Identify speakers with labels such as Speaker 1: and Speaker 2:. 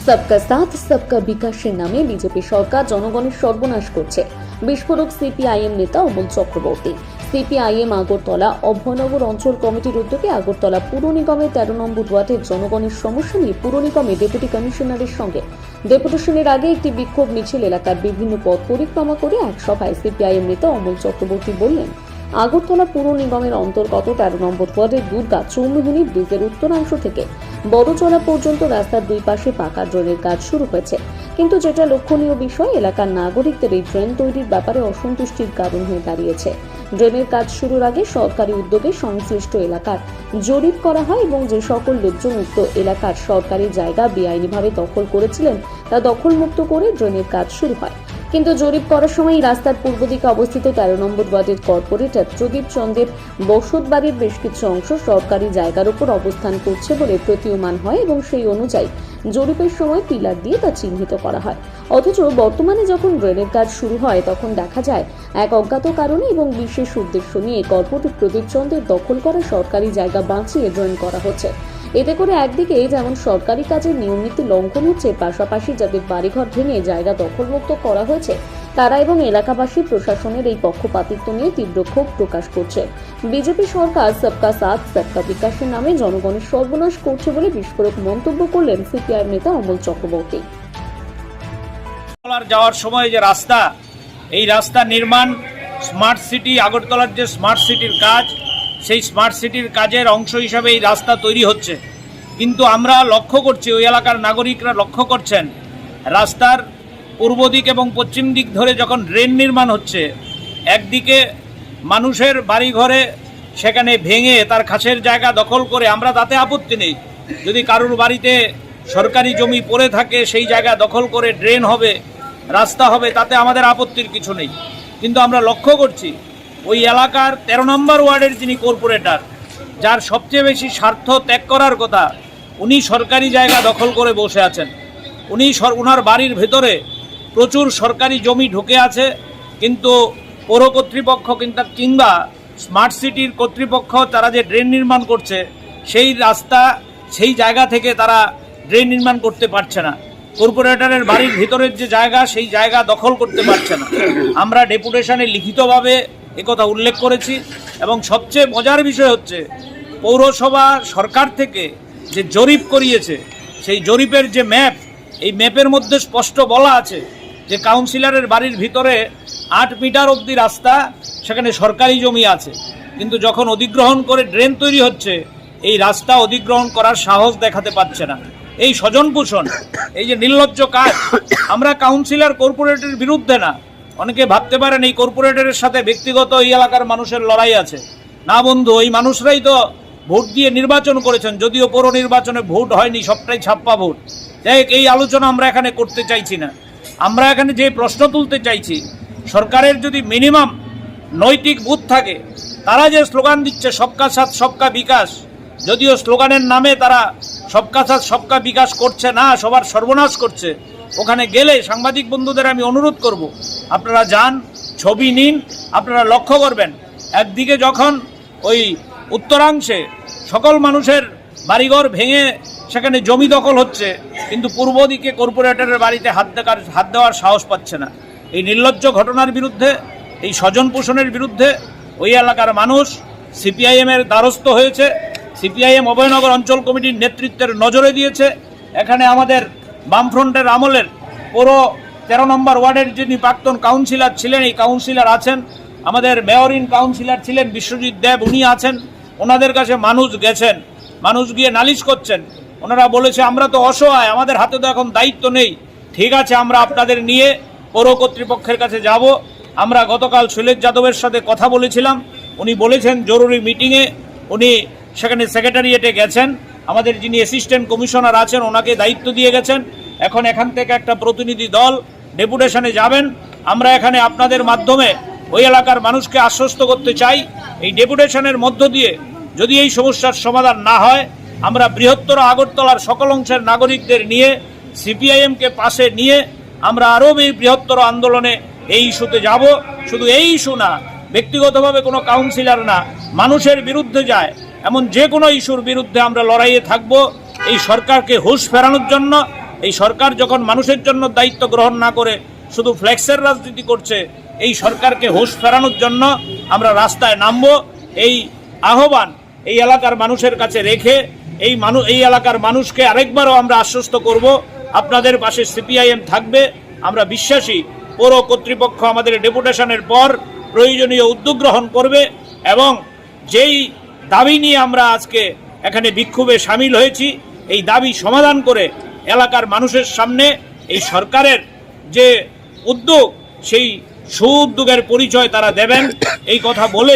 Speaker 1: सबका साथ सबका বিকাশের নামে বিজেপি সরকার জনগণের সর্বনাশ করছে। বিস্ফোরক সিপিআইএম নেতা অমল চক্রবর্তী। সিপিআইএম আগরতলা অভয়নগর অঞ্চল কমিটির উদ্যোগে আগরতলা পুর নিগমের 13 নম্বর ওয়ার্ডের জনগণের সমস্যা নিয়ে পুর নিগমের ডেপুটি কমিশনারের সঙ্গে ডেপুটেশনের আগে একটি বিক্ষোভ মিছিল এলাকার বিভিন্ন পথ পরিক্রমা করে এক সভায় সিপিআইএম নেতা অমল চক্রবর্তী বললেন, আগরতলা পুর নিগমের অন্তর্গত 13 নম্বর ওয়ার্ডের দুর্গা চৌমুহনী ব্রিজের উত্তরাংশ থেকে বড়চলা পর্যন্ত রাস্তার দুই পাশে পাকা ড্রেনের কাজ শুরু হয়েছে, কিন্তু যেটা লক্ষণীয় বিষয়, এলাকার নাগরিকদের এই ড্রেন তৈরির ব্যাপারে অসন্তুষ্টির কারণ হয়ে দাঁড়িয়েছে। ড্রেনের কাজ শুরুর আগে সরকারি উদ্যোগে সংশ্লিষ্ট এলাকার জরিপ করা হয় এবং যে সকল লোকজন উক্ত এলাকার সরকারি জায়গা বেআইনিভাবে দখল করেছিলেন তা দখলমুক্ত করে ড্রেনের কাজ শুরু হয়। কিন্তু জরিপ করার সময় রাস্তার পূর্ব দিকে অবস্থিত 13 নম্বর ওয়ার্ডের কর্পোরেটর প্রদীপ চন্দ্রের বসত বাড়ির বেশ কিছু অংশ সরকারি জায়গার উপর অবস্থান করছে বলে প্রতীয়মান হয় এবং সেই অনুযায়ী জরিপের সময় পিলার দিয়ে তা চিহ্নিত করা হয়। অথচ বর্তমানে যখন ড্রেনের কাজ শুরু হয় তখন দেখা যায় এক অজ্ঞাত কারণে এবং বিশেষ উদ্দেশ্য নিয়ে কর্পোরেটর প্রদীপ চন্দ্রের দখল করা সরকারি জায়গা বাঁচিয়ে ড্রেন করা হচ্ছে। এতে করে একদিকে যেমন সরকারি কাজের নিয়মনীতি লঙ্ঘন হচ্ছে, পাশাপাশি যাদের বাড়িঘর ভেঙে জায়গা দখলমুক্ত করা হয়েছে তারা এবং এলাকাবাসী প্রশাসনের এই পক্ষপাতিত্ব নিয়ে তীব্র ক্ষোভ প্রকাশ করছে। বিজেপি সরকার সবকা সাথ সবকা বিকাশের নামে জনগণের সর্বনাশ করছে বলে বিস্ফোরক মন্তব্য করলেন সিপিআইএম নেতা অমল চক্রবর্তী।
Speaker 2: যাওয়ার সময় যে রাস্তা, এই রাস্তা নির্মাণ স্মার্ট সিটি, আগরতলার যে স্মার্ট সিটির কাজ, সেই স্মার্ট সিটির কাজের অংশ হিসাবে এই রাস্তা তৈরি হচ্ছে। কিন্তু আমরা লক্ষ্য করছি, ওই এলাকার নাগরিকরা লক্ষ্য করছেন, রাস্তার পূর্ব দিক এবং পশ্চিম দিক ধরে যখন ড্রেন নির্মাণ হচ্ছে, একদিকে মানুষের বাড়িঘরে সেখানে ভেঙে তার খাসের জায়গা দখল করে, আমরা তাতে আপত্তি নেই। যদি কারুর বাড়িতে সরকারি জমি পড়ে থাকে সেই জায়গা দখল করে ড্রেন হবে, রাস্তা হবে, তাতে আমাদের আপত্তির কিছু নেই। কিন্তু আমরা লক্ষ্য করছি ওই এলাকার 13 নম্বর ওয়ার্ডের যিনি কর্পোরেটর, যার সবচেয়ে বেশি স্বার্থ ত্যাগ করার কথা, উনি সরকারি জায়গা দখল করে বসে আছেন। ওনার বাড়ির ভেতরে প্রচুর সরকারি জমি ঢুকে আছে, কিন্তু পৌর কর্তৃপক্ষ কিংবা স্মার্ট সিটির কর্তৃপক্ষ তারা যে ড্রেন নির্মাণ করছে সেই রাস্তা, সেই জায়গা থেকে তারা ড্রেন নির্মাণ করতে পারছে না। কর্পোরেটরের বাড়ির ভিতরের যে জায়গা, সেই জায়গা দখল করতে পারছে না। আমরা ডেপুটেশনে লিখিতভাবে একথা উল্লেখ করেছি এবং সবচেয়ে মজার বিষয় হচ্ছে, পৌরসভা সরকার থেকে যে জরিপ করিয়েছে, সেই জরিপের যে ম্যাপ, এই ম্যাপের মধ্যে স্পষ্ট বলা আছে যে কাউন্সিলরের বাড়ির ভিতরে 8 মিটার অবধি রাস্তা, সেখানে সরকারি জমি আছে, কিন্তু যখন অধিগ্রহণ করে ড্রেন তৈরি হচ্ছে এই রাস্তা অধিগ্রহণ করার সাহস দেখাতে পারছে না। এই স্বজন পোষণ, এই যে নির্লজ্জ কাজ, আমরা কাউন্সিলর কর্পোরেটরের বিরুদ্ধে না। অনেকে ভাবতে পারেন এই কর্পোরেটরের সাথে ব্যক্তিগত এই এলাকার মানুষের লড়াই আছে। না বন্ধু, এই মানুষরাই তো ভোট দিয়ে নির্বাচন করেছেন, যদিও পৌর নির্বাচনে ভোট হয়নি, সবটাই ছাপ্পা ভোট। যাই হোক, এই আলোচনা আমরা এখানে করতে চাইছি না। আমরা এখানে যে প্রশ্ন তুলতে চাইছি, সরকারের যদি মিনিমাম নৈতিক বোধ থাকে, তারা যে স্লোগান দিচ্ছে সবকা সাথ সবকা বিকাশ, যদিও স্লোগানের নামে তারা সবকা সাথ সবকা বিকাশ করছে না, সবার সর্বনাশ করছে। ওখানে গেলে সাংবাদিক বন্ধুদের আমি অনুরোধ করব, আপনারা যান, ছবি নিন, আপনারা লক্ষ্য করবেন একদিকে যখন ওই উত্তরাংশে সকল মানুষের বাড়িঘর ভেঙে সেখানে জমি দখল হচ্ছে, কিন্তু পূর্ব দিকে কর্পোরেটরের বাড়িতে হাত দেওয়ার সাহস পাচ্ছে না। এই নির্লজ্জ ঘটনার বিরুদ্ধে, এই স্বজন পোষণের বিরুদ্ধে ওই এলাকার মানুষ সিপিআইএমের দ্বারস্থ হয়েছে। সিপিআইএম অভয়নগর অঞ্চল কমিটির নেতৃত্বের নজরে দিয়েছে। এখানে আমাদের বামফ্রন্টের আমলের পুরো 13 নম্বর ওয়ার্ডের যিনি প্রাক্তন কাউন্সিলর ছিলেন, এই কাউন্সিলর আছেন, আমাদের মেয়রিন কাউন্সিলর ছিলেন বিশ্বজিৎ দেব, উনি আছেন। ওনাদের কাছে মানুষ গেছেন, মানুষ গিয়ে নালিশ করছেন। ওনারা বলেছে, আমরা তো অসহায়, আমাদের হাতে তো এখন দায়িত্ব নেই। ঠিক আছে, আমরা আপনাদের নিয়ে পৌর কর্তৃপক্ষের কাছে যাব। আমরা গতকাল শৈলেশ যাদবের সাথে কথা বলেছিলাম, উনি বলেছেন জরুরি মিটিংয়ে উনি সেখানে সেক্রেটারিয়েটে গেছেন। আমাদের যিনি অ্যাসিস্ট্যান্ট কমিশনার আছেন ওনাকে দায়িত্ব দিয়ে গেছেন। এখন এখান থেকে একটা প্রতিনিধি দল ডেপুটেশনে যাবেন। আমরা এখানে আপনাদের মাধ্যমে ওই এলাকার মানুষকে আশ্বস্ত করতে চাই, এই ডেপুটেশনের মধ্য দিয়ে যদি এই সমস্যার সমাধান না হয়, আমরা বৃহত্তর আগরতলার সকল অংশের নাগরিকদের নিয়ে সিপিআইএমকে পাশে নিয়ে আমরা আরও বৃহত্তর আন্দোলনে এই ইস্যুতে যাব। শুধু এই ইস্যু না, ব্যক্তিগতভাবে কোনো কাউন্সিলর না, মানুষের বিরুদ্ধে যায় এমন যে কোনো ইস্যুর বিরুদ্ধে আমরা লড়াইয়ে থাকব। এই সরকারকে হুঁশ ফেরানোর জন্য, এই সরকার যখন মানুষের জন্য দায়িত্ব গ্রহণ না করে শুধু ফ্লেক্সের রাজনীতি করছে, এই সরকারকে হোশ ফেরানোর জন্য আমরা রাস্তায় নামব। এই আহ্বান এই এলাকার মানুষের কাছে রেখে এই এলাকার মানুষকে আরেকবারও আমরা আশ্বস্ত করব, আপনাদের পাশে সিপিআইএম থাকবে। আমরা বিশ্বাসী পৌর কর্তৃপক্ষ আমাদের ডেপুটেশনের পর প্রয়োজনীয় উদ্যোগ গ্রহণ করবে এবং যেই দাবি নিয়ে আমরা আজকে এখানে বিক্ষোভে সামিল হয়েছি, এই দাবি সমাধান করে এলাকার মানুষের সামনে এই সরকারের যে উদ্যোগ সেই সুউদ্যোগের পরিচয় তারা দেবেন, এই কথা বলে